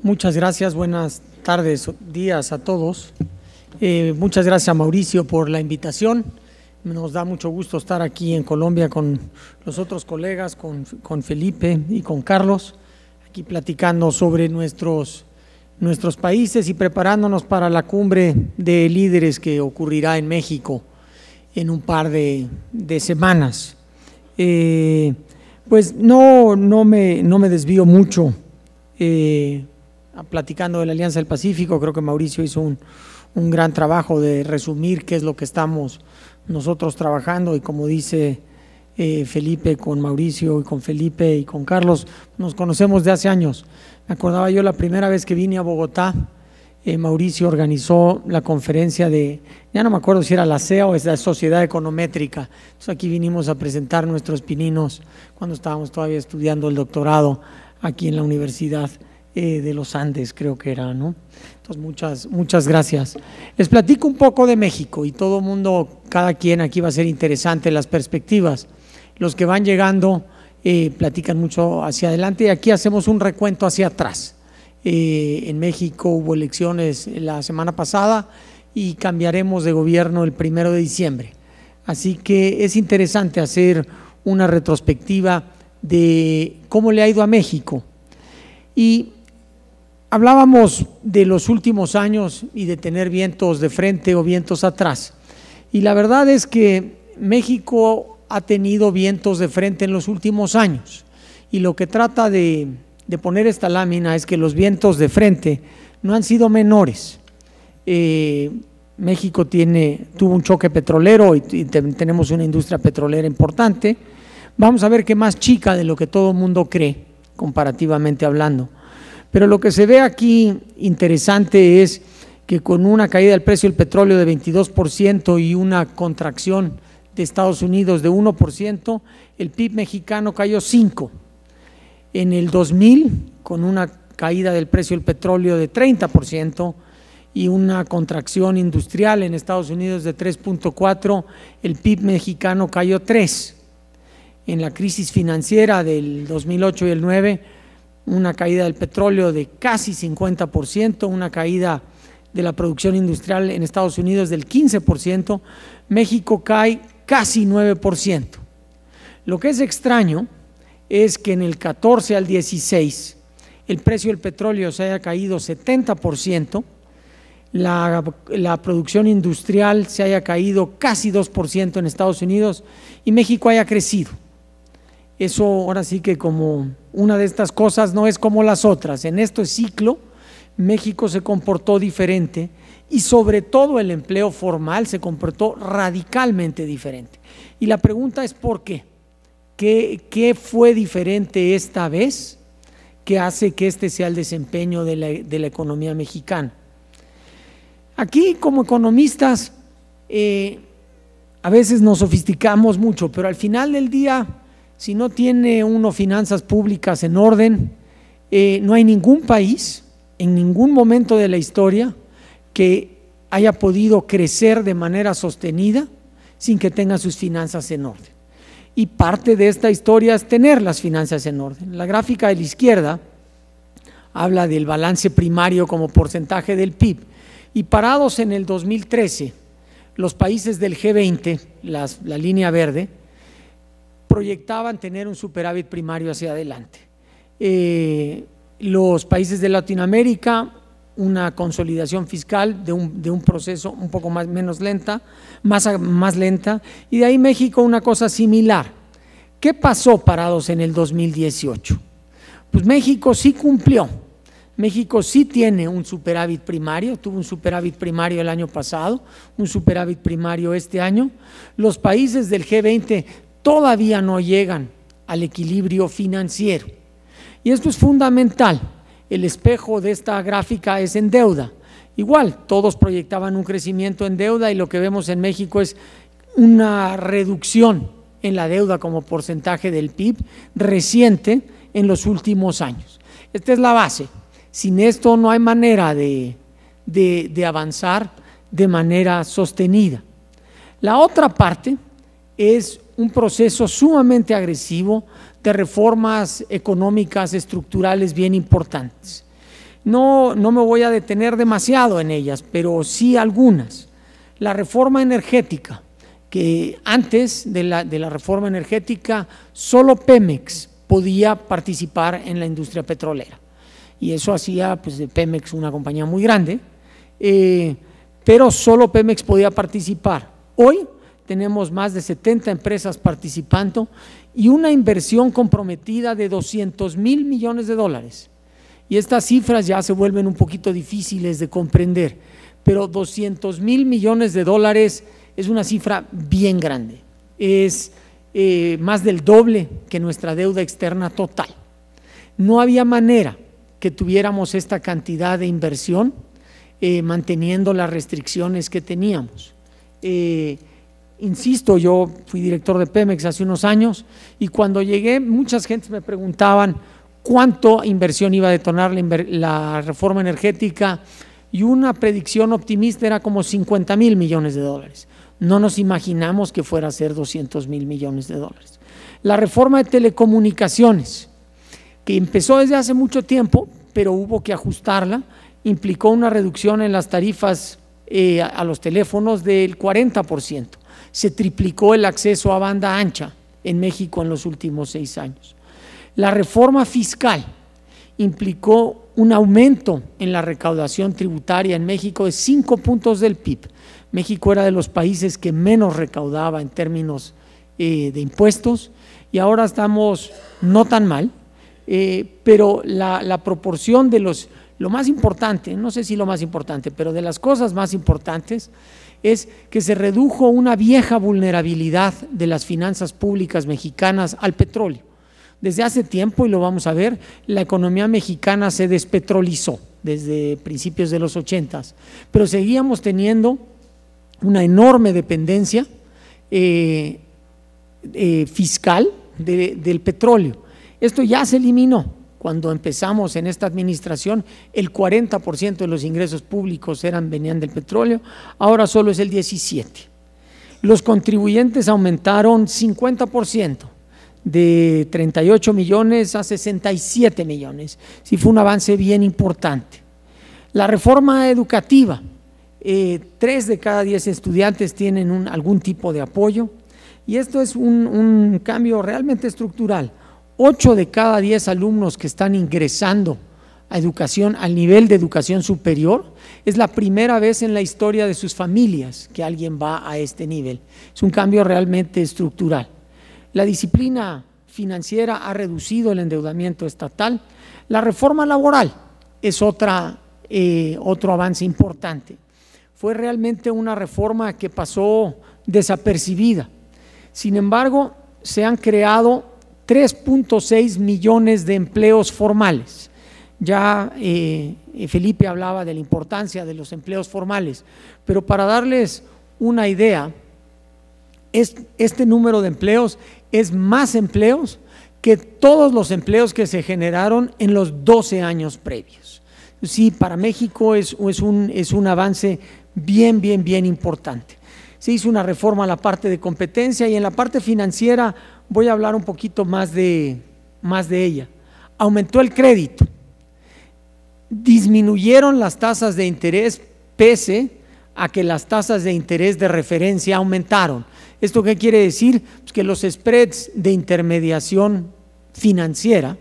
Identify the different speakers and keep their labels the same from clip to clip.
Speaker 1: Muchas gracias, buenas tardes, días a todos. Muchas gracias a Mauricio por la invitación. Nos da mucho gusto estar aquí en Colombia con los otros colegas, con Felipe y con Carlos, aquí platicando sobre nuestros países y preparándonos para la cumbre de líderes que ocurrirá en México en un par de semanas. Pues no me desvío mucho platicando de la Alianza del Pacífico. Creo que Mauricio hizo un gran trabajo de resumir qué es lo que estamos nosotros trabajando, y como dice Felipe con Mauricio y con Felipe y con Carlos, nos conocemos de hace años. Me acordaba yo la primera vez que vine a Bogotá, Mauricio organizó la conferencia ya no me acuerdo si era la SEA o es la Sociedad Econométrica. Entonces aquí vinimos a presentar nuestros pininos cuando estábamos todavía estudiando el doctorado aquí en la Universidad de los Andes, creo que era, ¿no? Entonces muchas gracias. Les platico un poco de México y todo mundo, cada quien aquí va a ser interesante las perspectivas. Los que van llegando platican mucho hacia adelante y aquí hacemos un recuento hacia atrás. En México hubo elecciones la semana pasada y cambiaremos de gobierno el 1 de diciembre. Así que es interesante hacer una retrospectiva de cómo le ha ido a México. Y hablábamos de los últimos años y de tener vientos de frente o vientos atrás. Y la verdad es que México ha tenido vientos de frente en los últimos años. Y lo que trata de poner esta lámina es que los vientos de frente no han sido menores. México tuvo un choque petrolero y tenemos una industria petrolera importante. Vamos a ver que más chica de lo que todo el mundo cree, comparativamente hablando. Pero lo que se ve aquí interesante es que con una caída del precio del petróleo de 22% y una contracción de Estados Unidos de 1%, el PIB mexicano cayó 5%. En el 2000, con una caída del precio del petróleo de 30% y una contracción industrial en Estados Unidos de 3.4%, el PIB mexicano cayó 3%. En la crisis financiera del 2008 y el 2009, una caída del petróleo de casi 50%, una caída de la producción industrial en Estados Unidos del 15%, México cae casi 9%. Lo que es extraño es que en el 14 al 16 el precio del petróleo se haya caído 70%, la producción industrial se haya caído casi 2% en Estados Unidos y México haya crecido. Eso ahora sí que como una de estas cosas no es como las otras. En este ciclo México se comportó diferente y sobre todo el empleo formal se comportó radicalmente diferente. Y la pregunta es ¿por qué? ¿Qué fue diferente esta vez que hace que este sea el desempeño de la economía mexicana? Aquí como economistas a veces nos sofisticamos mucho, pero al final del día, si no tiene uno finanzas públicas en orden, no hay ningún país en ningún momento de la historia que haya podido crecer de manera sostenida sin que tenga sus finanzas en orden. Y parte de esta historia es tener las finanzas en orden. La gráfica de la izquierda habla del balance primario como porcentaje del PIB. Y parados en el 2013, los países del G20, la línea verde, proyectaban tener un superávit primario hacia adelante. Los países de Latinoamérica, una consolidación fiscal de un proceso un poco más lenta, y de ahí México una cosa similar. ¿Qué pasó parados en el 2018? Pues México sí cumplió. México sí tiene un superávit primario, tuvo un superávit primario el año pasado, un superávit primario este año. Los países del G20 todavía no llegan al equilibrio financiero. Y esto es fundamental. El espejo de esta gráfica es en deuda. Igual, todos proyectaban un crecimiento en deuda y lo que vemos en México es una reducción en la deuda como porcentaje del PIB reciente en los últimos años. Esta es la base. Sin esto no hay manera de avanzar de manera sostenida. La otra parte es un proceso sumamente agresivo de reformas económicas estructurales bien importantes. No me voy a detener demasiado en ellas, pero sí algunas. La reforma energética, que antes de la reforma energética solo Pemex podía participar en la industria petrolera, y eso hacía pues de Pemex una compañía muy grande, pero solo Pemex podía participar. Hoy tenemos más de 70 empresas participando y una inversión comprometida de 200,000 millones de dólares. Y estas cifras ya se vuelven un poquito difíciles de comprender, pero 200,000 millones de dólares es una cifra bien grande, es más del doble que nuestra deuda externa total. No había manera que tuviéramos esta cantidad de inversión manteniendo las restricciones que teníamos. Insisto, yo fui director de Pemex hace unos años y cuando llegué muchas gentes me preguntaban cuánto inversión iba a detonar la reforma energética, y una predicción optimista era como 50,000 millones de dólares. No nos imaginamos que fuera a ser 200,000 millones de dólares. La reforma de telecomunicaciones, que empezó desde hace mucho tiempo, pero hubo que ajustarla, implicó una reducción en las tarifas a los teléfonos del 40%. Se triplicó el acceso a banda ancha en México en los últimos 6 años. La reforma fiscal implicó un aumento en la recaudación tributaria en México de 5 puntos del PIB. México era de los países que menos recaudaba en términos de impuestos, y ahora estamos no tan mal, pero la proporción de lo más importante, no sé si lo más importante, pero de las cosas más importantes es que se redujo una vieja vulnerabilidad de las finanzas públicas mexicanas al petróleo. Desde hace tiempo, y lo vamos a ver, la economía mexicana se despetrolizó desde principios de los 80s, pero seguíamos teniendo una enorme dependencia fiscal del petróleo. Esto ya se eliminó. Cuando empezamos en esta administración, el 40% de los ingresos públicos venían del petróleo, ahora solo es el 17%. Los contribuyentes aumentaron 50%, de 38 millones a 67 millones. Sí, fue un avance bien importante. La reforma educativa, 3 de cada 10 estudiantes tienen algún tipo de apoyo, y esto es un cambio realmente estructural. 8 de cada 10 alumnos que están ingresando a educación, al nivel de educación superior, es la primera vez en la historia de sus familias que alguien va a este nivel. Es un cambio realmente estructural. La disciplina financiera ha reducido el endeudamiento estatal. La reforma laboral es otro avance importante. Fue realmente una reforma que pasó desapercibida. Sin embargo, se han creado 3.6 millones de empleos formales. Ya Felipe hablaba de la importancia de los empleos formales, pero para darles una idea, este número de empleos es más empleos que todos los empleos que se generaron en los 12 años previos. Sí, para México es un avance bien importante. Se hizo una reforma a la parte de competencia, y en la parte financiera voy a hablar un poquito más de ella. Aumentó el crédito, disminuyeron las tasas de interés pese a que las tasas de interés de referencia aumentaron. ¿Esto qué quiere decir? Pues que los spreads de intermediación financiera,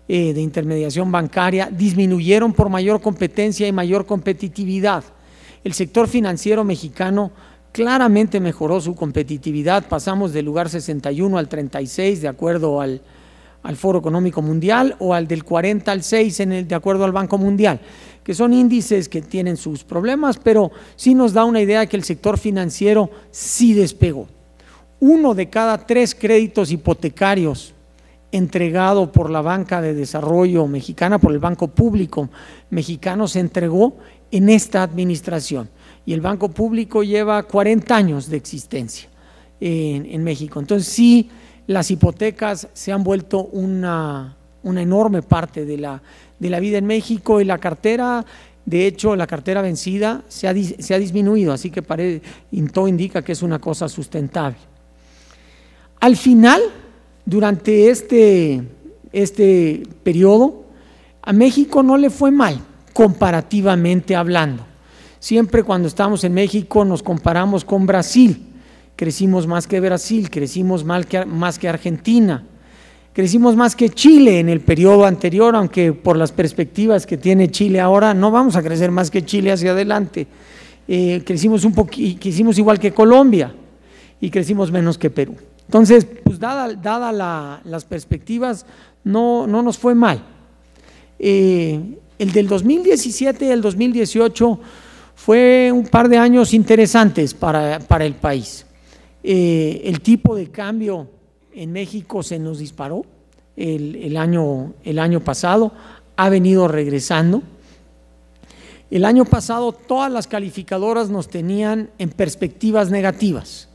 Speaker 1: de intermediación bancaria, disminuyeron por mayor competencia y mayor competitividad. El sector financiero mexicano claramente mejoró su competitividad, pasamos del lugar 61 al 36 de acuerdo al Foro Económico Mundial, o al del 40 al 6 de acuerdo al Banco Mundial, que son índices que tienen sus problemas, pero sí nos da una idea de que el sector financiero sí despegó. 1 de cada 3 créditos hipotecarios entregado por la banca de desarrollo mexicana, por el Banco Público Mexicano, se entregó en esta administración, y el Banco Público lleva 40 años de existencia en México. Entonces sí, las hipotecas se han vuelto una enorme parte de la vida en México, y la cartera, de hecho la cartera vencida se ha disminuido, así que todo indica que es una cosa sustentable. Al final, durante este periodo, a México no le fue mal, comparativamente hablando. Siempre cuando estamos en México nos comparamos con Brasil, crecimos más que Brasil, crecimos más que Argentina, crecimos más que Chile en el periodo anterior, aunque por las perspectivas que tiene Chile ahora no vamos a crecer más que Chile hacia adelante. Crecimos igual que Colombia y crecimos menos que Perú. Entonces, pues dada las perspectivas, no nos fue mal. El del 2017 y el 2018 fue un par de años interesantes para el país. El tipo de cambio en México se nos disparó el año pasado, ha venido regresando. El año pasado todas las calificadoras nos tenían en perspectivas negativas.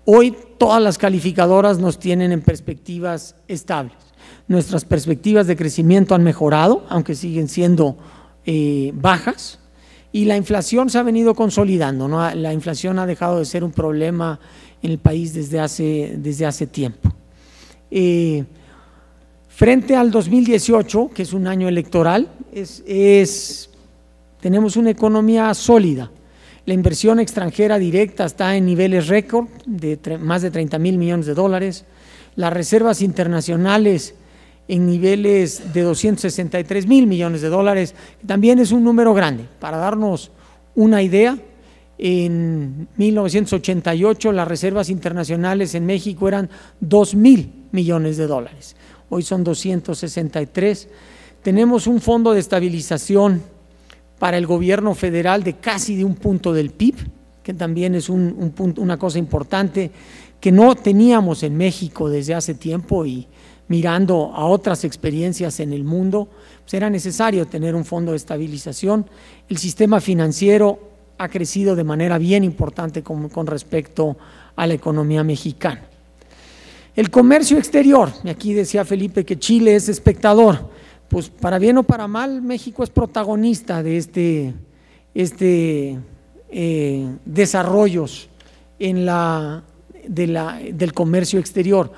Speaker 1: Hoy todas las calificadoras nos tienen en perspectivas estables. Nuestras perspectivas de crecimiento han mejorado, aunque siguen siendo bajas, y la inflación se ha venido consolidando, ¿no? La inflación ha dejado de ser un problema en el país desde hace tiempo. Frente al 2018, que es un año electoral, tenemos una economía sólida. La inversión extranjera directa está en niveles récord de más de 30,000 millones de dólares. Las reservas internacionales en niveles de 263,000 millones de dólares, también es un número grande. Para darnos una idea, en 1988 las reservas internacionales en México eran 2,000 millones de dólares, hoy son 263. Tenemos un fondo de estabilización para el gobierno federal de casi de 1 punto del PIB, que también es una cosa importante que no teníamos en México desde hace tiempo, y mirando a otras experiencias en el mundo, pues era necesario tener un fondo de estabilización. El sistema financiero ha crecido de manera bien importante con respecto a la economía mexicana. El comercio exterior, y aquí decía Felipe que Chile es espectador, pues para bien o para mal, México es protagonista de desarrollos del comercio exterior.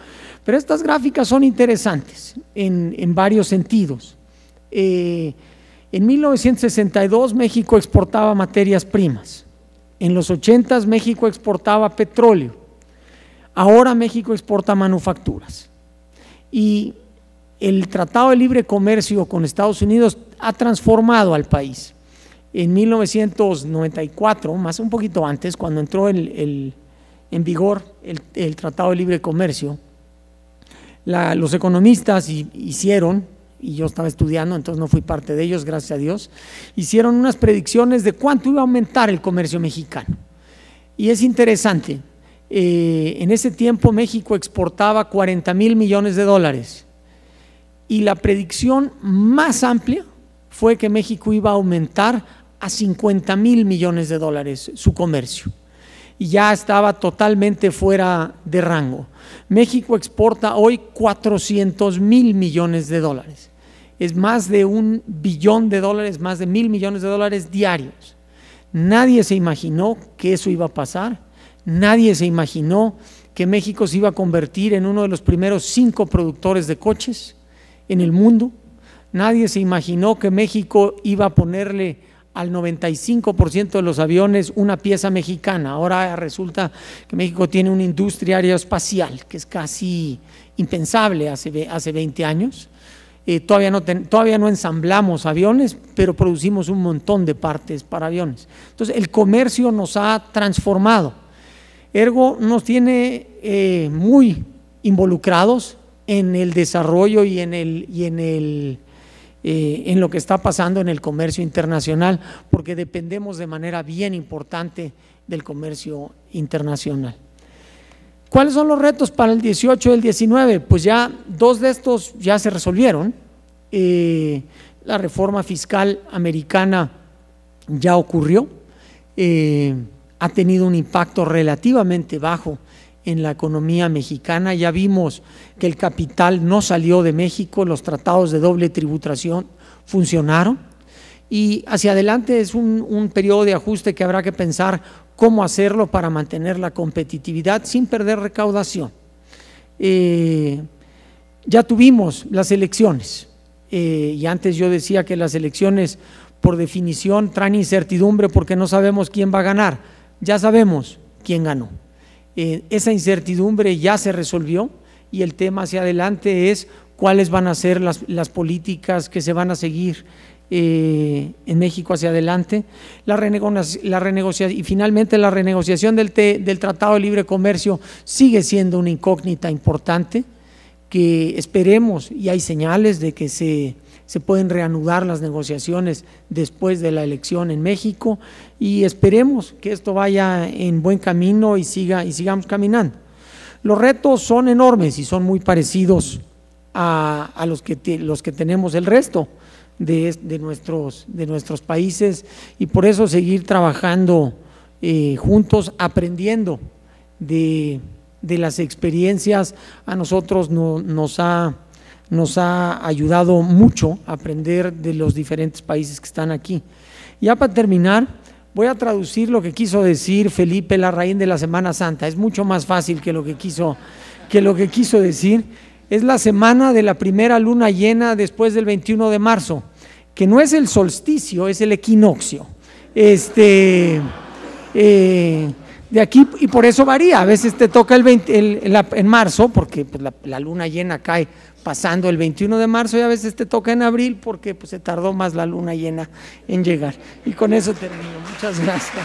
Speaker 1: Pero estas gráficas son interesantes en varios sentidos. En 1962 México exportaba materias primas, en los 80 México exportaba petróleo, ahora México exporta manufacturas. Y el Tratado de Libre Comercio con Estados Unidos ha transformado al país. En 1994, más un poquito antes, cuando entró en vigor el Tratado de Libre Comercio, los economistas hicieron, y yo estaba estudiando, entonces no fui parte de ellos, gracias a Dios, hicieron unas predicciones de cuánto iba a aumentar el comercio mexicano. Y es interesante, en ese tiempo México exportaba 40,000 millones de dólares, y la predicción más amplia fue que México iba a aumentar a 50,000 millones de dólares su comercio, y ya estaba totalmente fuera de rango. México exporta hoy 400,000 millones de dólares, es más de 1 billón de dólares, más de 1,000 millones de dólares diarios. Nadie se imaginó que eso iba a pasar, nadie se imaginó que México se iba a convertir en uno de los primeros 5 productores de coches en el mundo, nadie se imaginó que México iba a ponerle al 95% de los aviones una pieza mexicana. Ahora resulta que México tiene una industria aeroespacial que es casi impensable hace 20 años. Todavía no ensamblamos aviones, pero producimos un montón de partes para aviones. Entonces el comercio nos ha transformado, ergo nos tiene muy involucrados en el desarrollo y en lo que está pasando en el comercio internacional, porque dependemos de manera bien importante del comercio internacional. ¿Cuáles son los retos para el 18 y el 19? Pues ya 2 de estos ya se resolvieron. La reforma fiscal americana ya ocurrió, ha tenido un impacto relativamente bajo en la economía mexicana. Ya vimos que el capital no salió de México, los tratados de doble tributación funcionaron, y hacia adelante es un periodo de ajuste que habrá que pensar cómo hacerlo para mantener la competitividad sin perder recaudación. Ya tuvimos las elecciones, y antes yo decía que las elecciones por definición traen incertidumbre porque no sabemos quién va a ganar. Ya sabemos quién ganó. Esa incertidumbre ya se resolvió y el tema hacia adelante es cuáles van a ser las políticas que se van a seguir en México hacia adelante. Y finalmente la renegociación del Tratado de Libre Comercio sigue siendo una incógnita importante que esperemos, y hay señales de que se pueden reanudar las negociaciones después de la elección en México, y esperemos que esto vaya en buen camino y sigamos caminando. Los retos son enormes y son muy parecidos a los que tenemos el resto de nuestros países, y por eso seguir trabajando juntos, aprendiendo de las experiencias. A nosotros nos ha ayudado mucho a aprender de los diferentes países que están aquí. Ya para terminar, voy a traducir lo que quiso decir Felipe Larraín de la Semana Santa. Es mucho más fácil que lo que quiso decir. Es la semana de la primera luna llena después del 21 de marzo, que no es el solsticio, es el equinoccio. De aquí, y por eso varía, a veces te toca en marzo, porque pues, la luna llena cae pasando el 21 de marzo, y a veces te toca en abril porque pues, se tardó más la luna llena en llegar. Y con eso termino. Muchas gracias.